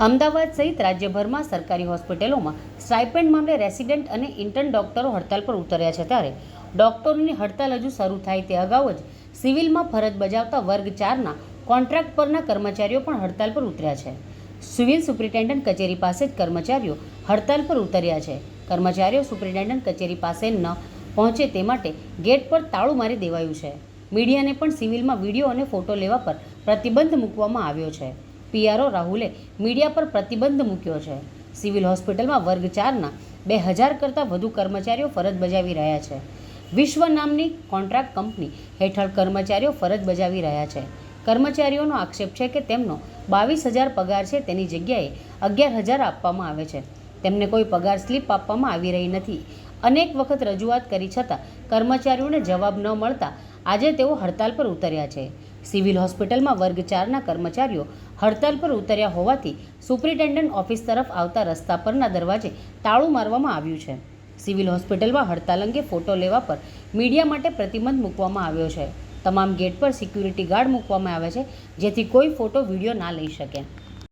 અમદાવાદ સહિત રાજ્યભરમાં સરકારી હોસ્પિટલોમાં સ્ટાઇપેન્ડ મામલે રેસિડેન્ટ અને ઇન્ટર્ન ડોક્ટરો હડતાલ પર ઉતર્યા છે. ત્યારે ડોક્ટરોની હડતાલ હજુ શરૂ થાય તે અગાઉ જ સિવિલમાં ફરજ બજાવતા વર્ગ 4ના કોન્ટ્રાક્ટ પરના કર્મચારીઓ પણ હડતાલ પર ઉતર્યા છે. સિવિલ સુપ્રિન્ટેન્ડન્ટ કચેરી પાસે જ કર્મચારીઓ હડતાલ પર ઉતર્યા છે. કર્મચારીઓ સુપ્રિન્ટેન્ડન્ટ કચેરી પાસે ન પહોંચે તે માટે ગેટ પર તાળું મારી દેવાયું છે. મીડિયાને પણ સિવિલમાં વિડીયો અને ફોટો લેવા પર પ્રતિબંધ મૂકવામાં આવ્યો છે. પીઆરઓ રાહુલે મીડિયા પર પ્રતિબંધ મૂક્યો છે. સિવિલ હોસ્પિટલમાં વર્ગ 4ના 2000 કરતાં વધુ કર્મચારીઓ ફરજ બજાવી રહ્યા છે. વિશ્વ નામની કોન્ટ્રાક્ટ કંપની હેઠળ કર્મચારીઓ ફરજ બજાવી રહ્યા છે. કર્મચારીઓનો આક્ષેપ છે કે તેમનો 22,000 પગાર છે તેની જગ્યાએ 11,000 આપવામાં આવે છે. તેમને કોઈ પગાર સ્લીપ આપવામાં આવી રહી નથી. અનેક વખત રજૂઆત કરી છતાં કર્મચારીઓને જવાબ ન મળતા આજે તેઓ હડતાલ પર ઉતર્યા છે. સિવિલ હોસ્પિટલમાં વર્ગ 4ના કર્મચારીઓ હડતાલ પર ઉતર્યા હોવાથી સુપ્રિન્ટેન્ડન્ટ ઓફિસ તરફ આવતા રસ્તા પરના દરવાજે તાળું મારવામાં આવ્યું છે. સિવિલ હોસ્પિટલમાં હડતાલ અંગે ફોટો લેવા પર મીડિયા માટે પ્રતિબંધ મૂકવામાં આવ્યો છે. તમામ ગેટ પર સિક્યુરિટી ગાર્ડ મૂકવામાં આવે છે જેથી કોઈ ફોટો વિડીયો ના લઈ શકે.